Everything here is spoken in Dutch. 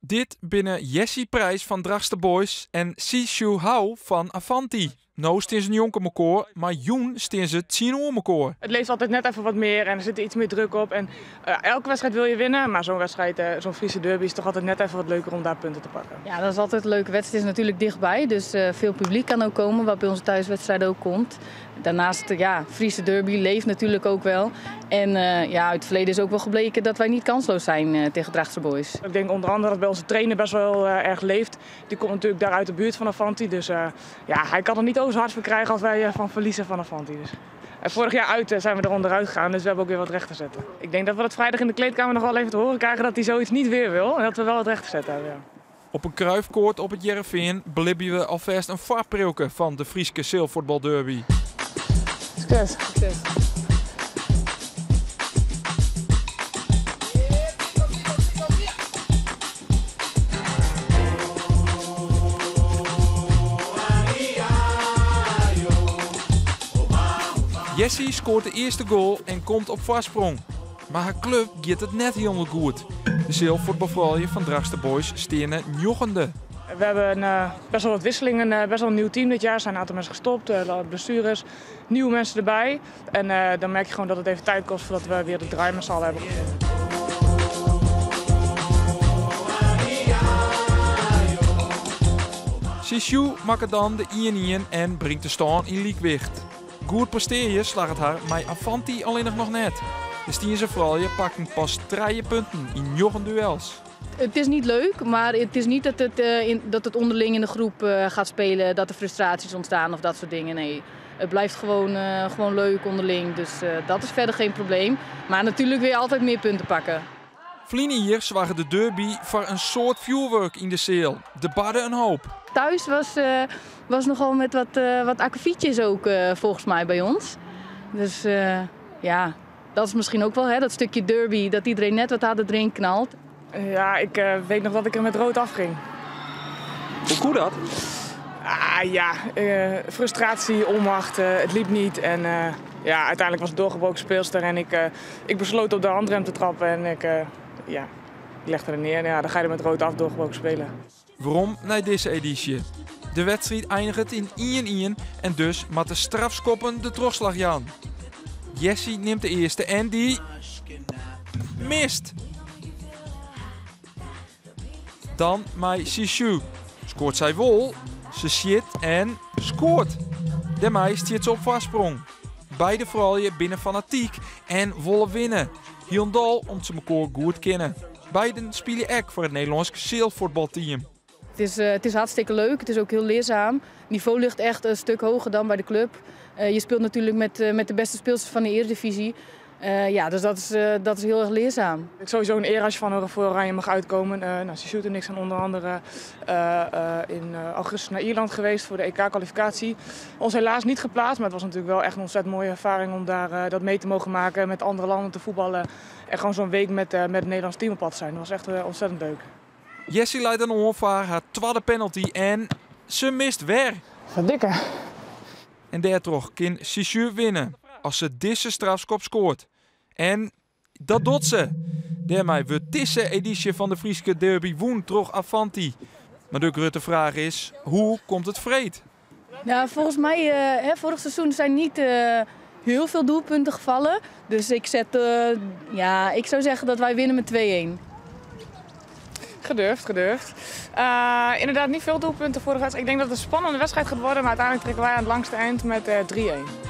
Dit binnen Jessie Prijs van Drachtste Boys en Sishu Hou van Avanti. Nou staan ze niet jonker mekaar, maar joen staan ze 10 uur mekaar. Het leeft altijd net even wat meer en er zit iets meer druk op. En elke wedstrijd wil je winnen, maar zo'n wedstrijd, zo'n Friese derby is toch altijd net even wat leuker om daar punten te pakken. Ja, dat is altijd een leuke wedstrijd. Het is natuurlijk dichtbij, dus veel publiek kan ook komen, wat bij onze thuiswedstrijden ook komt. Daarnaast, ja, Friese derby leeft natuurlijk ook wel. En ja, uit het verleden is ook wel gebleken dat wij niet kansloos zijn tegen Drachtse Boys. Ik denk onder andere dat bij onze trainer best wel erg leeft. Die komt natuurlijk daar uit de buurt van Avanti, dus ja, hij kan er niet over zo hard voor krijgen als wij van verliezen van Avanti. Dus. En vorig jaar uit zijn we er onderuit gegaan, dus we hebben ook weer wat recht te zetten. Ik denk dat we dat vrijdag in de kleedkamer nog wel even te horen krijgen dat hij zoiets niet weer wil en dat we wel wat recht te zetten hebben. Ja. Op een kruifkoord op het Jereveen belibben we alvast een varprilke van de Frieske Zeelvoetbalderby. Succes. Succes. Jessie scoort de eerste goal en komt op voorsprong. Maar haar club gaat het net helemaal goed. De Zeelvoetbalvrouwen van Drachtste Boys stenen jochende. We hebben best wel wat wisselingen, best wel een nieuw team dit jaar. Er zijn een aantal mensen gestopt, blessures, nieuwe mensen erbij. En dan merk je gewoon dat het even tijd kost voordat we weer de draai met z'n allen hebben gevonden. Sishu maakt dan de 1-1 en brengt de stand in liekwicht. Goed presteer slaagt het haar, maar Avanti alleen nog net. De Stiense vrouwen pakken pas 3 punten in jochen duels. Het is niet leuk, maar het is niet dat het onderling in de groep gaat spelen, dat er frustraties ontstaan of dat soort dingen. Nee, het blijft gewoon leuk onderling, dus dat is verder geen probleem. Maar natuurlijk wil je altijd meer punten pakken. Vlien hier zwagen de derby voor een soort vuurwerk in de Zeel. De badden een hoop. Thuis was nogal met wat akkefietjes ook volgens mij bij ons. Dus ja, dat is misschien ook wel dat stukje derby, dat iedereen net wat harder erin knalt. Ja, ik weet nog dat ik er met rood afging. Hoe kon dat? Ja, frustratie, onmacht, het liep niet. En ja, uiteindelijk was het doorgebroken speelster en ik besloot op de handrem te trappen en ik legde er neer. En ja, dan ga je er met rood af doorgebroken spelen. Waarom naar deze editie? De wedstrijd eindigt in 1-1 en dus met de strafskoppen de terugslag aan. Jessie neemt de eerste en die mist. Dan met Sishu. Scoort zij wol, ze shit en scoort. Daarmee stiert ze op voorsprong. Beide vrouwen binnen fanatiek en willen winnen. Hyundai om ze elkaar goed kennen. Beiden spelen ook voor het Nederlands zeelvoetbalteam. Het is hartstikke leuk, het is ook heel leerzaam. Het niveau ligt echt een stuk hoger dan bij de club. Je speelt natuurlijk met de beste speelsters van de Eredivisie. Ja, dus dat is heel erg leerzaam. Het is sowieso een eer als je van voor Oranje mag uitkomen. Ze shooten niks aan onder andere in augustus naar Ierland geweest voor de EK-kwalificatie. Ons helaas niet geplaatst, maar het was natuurlijk wel echt een ontzettend mooie ervaring om daar dat mee te mogen maken, met andere landen te voetballen. En gewoon zo'n week met het Nederlands team op pad zijn. Dat was echt ontzettend leuk. Jessie leidt dan over haar tweede penalty en ze mist weer. Verdikke. En daardoor kan Sishu winnen als ze deze strafschop scoort. En dat doet ze. Daarmee wordt deze editie van de Frieske derby woen terug Avanti. Maar de grote vraag is, hoe komt het vreed? Nou, volgens mij, vorig seizoen zijn niet heel veel doelpunten gevallen. Dus ik zou zeggen dat wij winnen met 2-1. Gedurfd. Inderdaad niet veel doelpunten vorige wedstrijd. Ik denk dat het een spannende wedstrijd gaat worden, maar uiteindelijk trekken wij aan het langste eind met 3-1.